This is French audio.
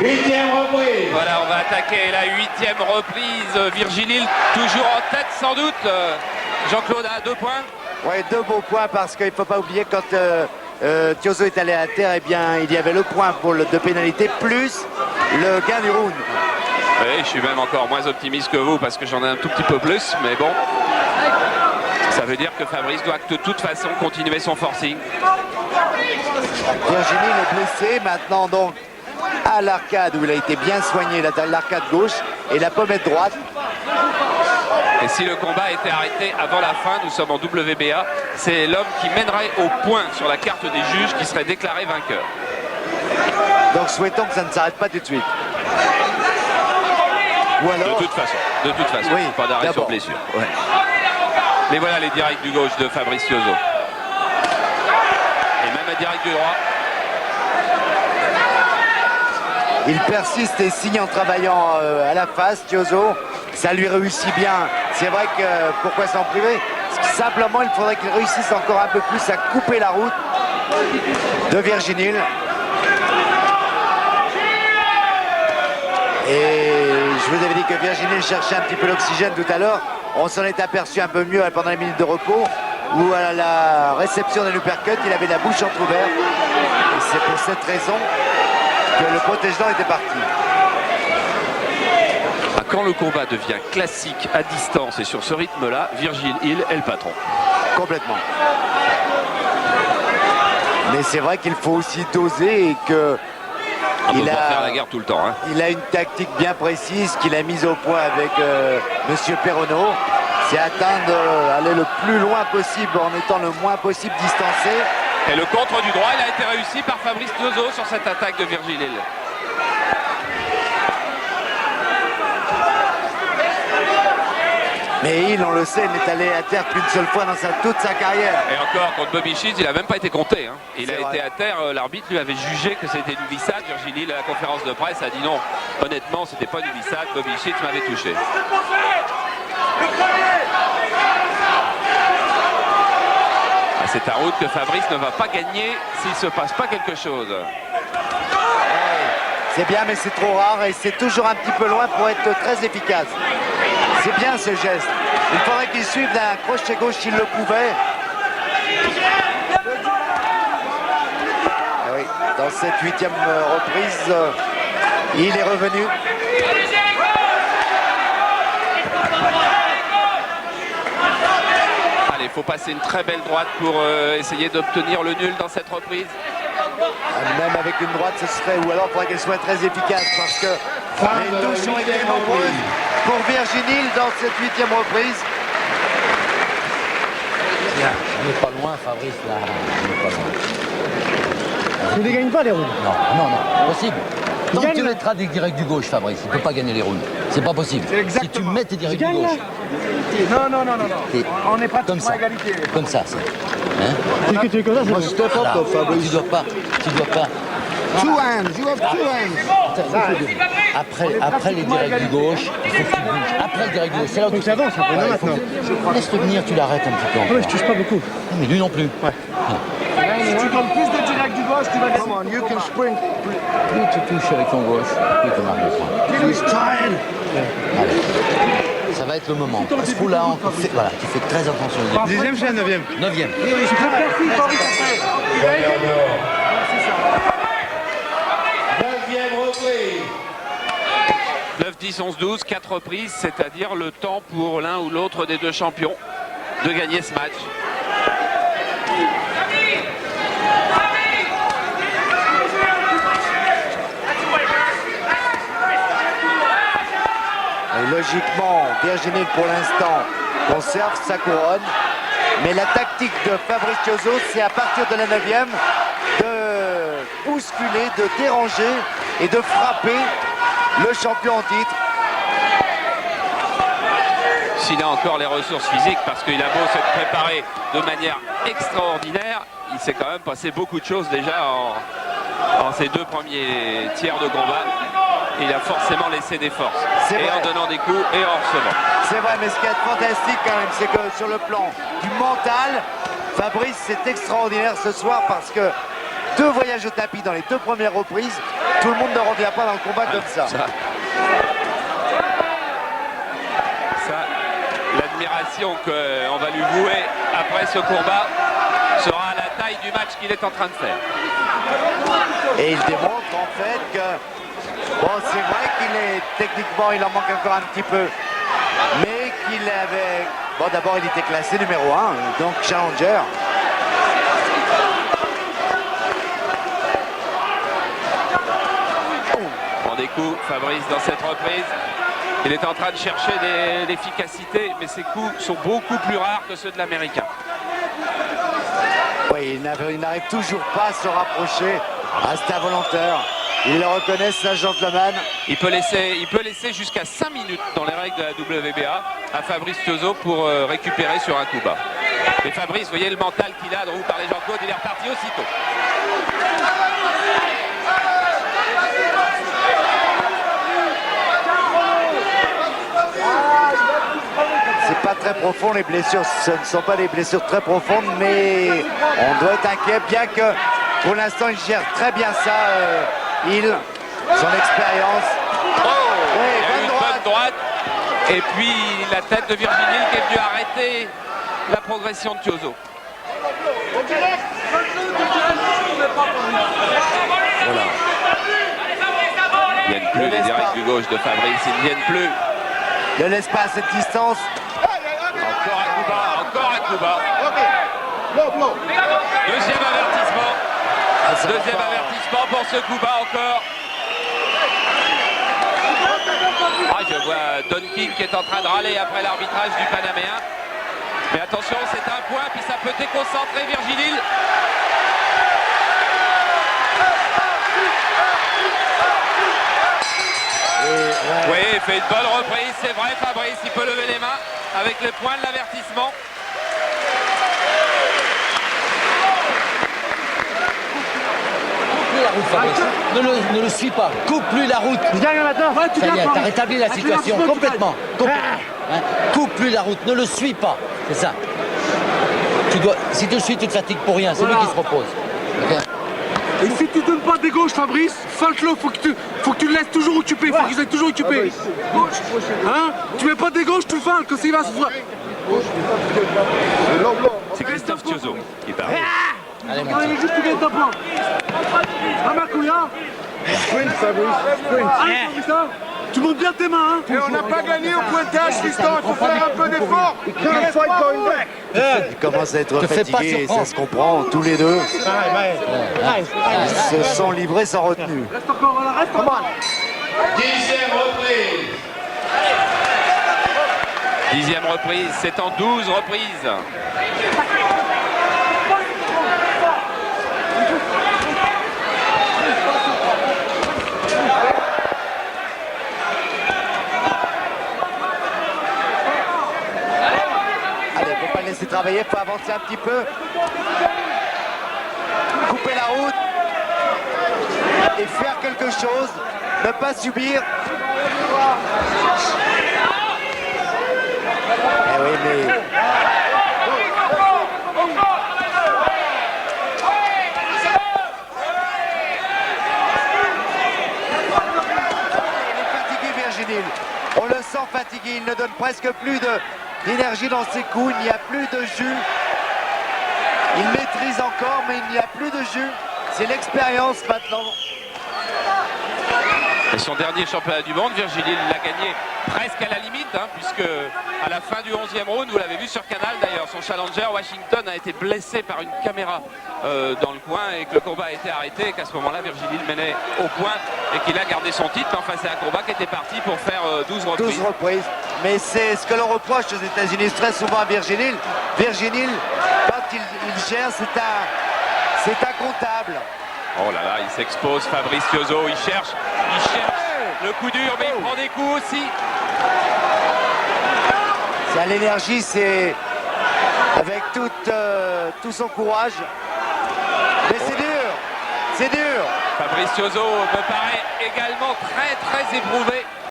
8e reprise. Voilà, on va attaquer la 8e reprise. Virgil Hill toujours en tête sans doute. Jean-Claude a 2 points. Oui, 2 beaux points parce qu'il ne faut pas oublier que quand Thiozo est allé à terre, eh bien, il y avait le point de pénalité plus le gain du round. Oui, je suis même encore moins optimiste que vous parce que j'en ai un tout petit peu plus, mais bon. Ça veut dire que Fabrice doit de toute façon continuer son forcing. Virginie est blessé maintenant donc à l'arcade où il a été bien soigné, l'arcade gauche et la pommette droite. Et si le combat était arrêté avant la fin, nous sommes en WBA, c'est l'homme qui mènerait au point sur la carte des juges qui serait déclaré vainqueur. Donc souhaitons que ça ne s'arrête pas tout de suite. Ou alors... De toute façon, oui, pas d'arrêt sur blessure. Ouais. Mais voilà les directs du gauche de Fabrice Thiozo. Et même un direct du droit. Il persiste et signe en travaillant à la face, Thiozo. Ça lui réussit bien. C'est vrai que pourquoi s'en priver? Simplement, il faudrait qu'il réussisse encore un peu plus à couper la route de Virgil Hill. Et je vous avais dit que Virgil Hill cherchait un petit peu l'oxygène tout à l'heure. On s'en est aperçu un peu mieux pendant les minutes de repos où à la réception d'un uppercut, il avait la bouche entrouverte. Et c'est pour cette raison que le protège-dents était parti. Quand le combat devient classique à distance et sur ce rythme-là, Virgil Hill est le patron. Complètement. Mais c'est vrai qu'il faut aussi doser et que on peut pas faire la guerre tout le temps. Hein. Il a une tactique bien précise qu'il a mise au point avec Monsieur Perronneau. C'est atteindre, aller le plus loin possible en étant le moins possible distancé. Et le contre du droit, il a été réussi par Fabrice Thiozo sur cette attaque de Virgil Hill. Mais Hill, on le sait, n'est allé à terre qu'une seule fois dans toute sa carrière. Et encore, contre Bobby Shields, il n'a même pas été compté. Hein. Il a vrai. été à terre, l'arbitre lui avait jugé que c'était une glissade. Virgil Hill, à la conférence de presse, a dit non. Honnêtement, c'était pas une glissade, Bobby Shields m'avait touché. C'est un route que Fabrice ne va pas gagner s'il ne se passe pas quelque chose. C'est bien, mais c'est trop rare et c'est toujours un petit peu loin pour être très efficace. C'est bien ce geste. Il faudrait qu'il suive d'un crochet gauche s'il le pouvait. Ah oui, dans cette 8e reprise, il est revenu. Allez, il faut passer une très belle droite pour essayer d'obtenir le nul dans cette reprise. Même avec une droite, ce serait, ou alors il faudrait qu'elle soit très efficace parce que les touches ont été nombreuses pour Virgil Hill dans cette 8e reprise. On n'est pas loin, Fabrice, là. On n'est pas loin. Tu ne les gagnes pas, les rounds? Non, possible. Tant que tu mettras des directs du gauche, Fabrice, il ne peut pas gagner les rounds. C'est pas possible. Si tu mets tes directs du gauche. Non. On est pratiquement à égalité. Comme ça, c'est. Hein? Qu'est-ce que tu veux que ça, c'est Step up, Fabrice. Tu dois pas. Two hands, you have two hands. Après les directs du gauche, il faut que tu bouges. Après le direct du gauche, c'est là où tu avances un peu, maintenant. Laisse-le venir, tu l'arrêtes un petit peu encore. Ouais, je touche pas beaucoup. Non, mais lui non plus. Ouais. Si tu donnes plus de direct du gauche, tu vas gagner. Come on, you can sprint. Plus tu touches avec ton gauche, plus tu marques le point. He's tired. Allez. Ça va être le moment. Ce coup-là, voilà, tu fais très attention. 10e, je suis à 9e. 9e. Reprise. 9, 10, 11, 12, 4 reprises, c'est-à-dire le temps pour l'un ou l'autre des deux champions de gagner ce match. Et logiquement, Virgil Hill pour l'instant conserve sa couronne. Mais la tactique de Fabrice Thiozo, c'est à partir de la 9e de bousculer, de déranger et de frapper le champion en titre. S'il a encore les ressources physiques, parce qu'il a beau se préparer de manière extraordinaire, il s'est quand même passé beaucoup de choses déjà en ces 2 premiers tiers de combat. Il a forcément laissé des forces, et en donnant des coups et en recevant. C'est vrai, mais ce qui est fantastique quand même, c'est que sur le plan du mental, Fabrice, c'est extraordinaire ce soir parce que 2 voyages au tapis dans les 2 premières reprises. Tout le monde ne revient pas dans le combat comme ça. L'admiration qu'on va lui vouer après ce combat sera à la taille du match qu'il est en train de faire. Et il démontre en fait que, bon, c'est vrai qu'il est techniquement, il en manque encore un petit peu, mais qu'il avait, bon, d'abord il était classé numéro 1, donc challenger. Prend des coups, Fabrice, dans cette reprise. Il est en train de chercher l'efficacité, mais ses coups sont beaucoup plus rares que ceux de l'Américain. Oui, il n'arrive toujours pas à se rapprocher. Ah, c'est involontaire. Il le reconnaît, c'est un gentleman. Il peut laisser jusqu'à 5 minutes dans les règles de la WBA à Fabrice Tiozo pour récupérer sur un coup bas. Et Fabrice, vous voyez le mental qu'il a, dont vous parlez Jean-Claude, il est reparti aussitôt. C'est pas très profond les blessures, ce ne sont pas des blessures très profondes, mais on doit être inquiet, bien que pour l'instant il gère très bien ça, son expérience. Il y a eu une bonne droite. Et puis la tête de Virginil qui est venue arrêter la progression de Tiozo. Voilà. Ils ne viennent plus les directs du gauche de Fabrice, ils ne viennent plus. Ne laisse pas à cette distance. Encore un coup bas, encore un coup bas. Deuxième avertissement. Deuxième avertissement pour ce coup bas encore. Ah, je vois Don King qui est en train de râler après l'arbitrage du Panaméen. Mais attention, c'est un point, puis ça peut déconcentrer Virginil. Oui, il fait une bonne reprise, c'est vrai Fabrice, il peut lever les mains avec le point de l'avertissement. La route, Fabrice. Ne le suis pas. Coupe-lui la route. Ça y est, t'as rétabli la situation complètement. Hein? Coupe-lui la route. Ne le suis pas. C'est ça. Si tu le suis, tu te fatigues pour rien. C'est lui qui se repose. Okay. Et si tu donnes pas des gauches, Fabrice, feinte-le, faut que tu le laisses toujours occupé, faut qu'il soit toujours occupé. Hein? Tu mets pas des gauches, tu feintes, que s'il va se voir. C'est Christophe Tiozo qui parle. Allez, mon Il petit. est juste bien tapant. Ah ma couille, hein? Sprint, Fabrice, sprint. Allez, Fabrice, hein? Tu montes bien tes mains, hein? Et on n'a pas gagné au pointage, Fiston. Il faut faire un peu d'effort. Il commence à être fatigué, ça se comprend, tous les deux. Ils se sont livrés sans retenue. Reste encore, voilà, reste encore. 10e reprise. 10e reprise, c'est en 12 reprises. Allez, faut pas le laisser travailler, faut avancer un petit peu. Couper la route. Et faire quelque chose. Ne pas subir. Eh oui, mais... Virginil. On le sent fatigué, il ne donne presque plus d'énergie dans ses coups, il n'y a plus de jus. Il maîtrise encore, mais il n'y a plus de jus. C'est l'expérience maintenant. Et son dernier championnat du monde, Virginil l'a gagné presque à la limite, hein, puisque à la fin du 11e round, vous l'avez vu sur Canal d'ailleurs, son challenger Washington a été blessé par une caméra dans le coin et que le combat a été arrêté et qu'à ce moment-là, Virginil menait au point et qu'il a gardé son titre. Enfin, c'est un combat qui était parti pour faire 12 reprises. 12 reprises. Mais c'est ce que l'on reproche aux États-Unis très souvent à Virginil. Virginil, quand il gère, c'est un comptable. Oh là là, il s'expose, Fabrice Tiozo, il cherche le coup dur, mais il prend des coups aussi. C'est à l'énergie, c'est avec tout son courage. Mais c'est dur, c'est dur. Fabrice Tiozo me paraît également très éprouvé.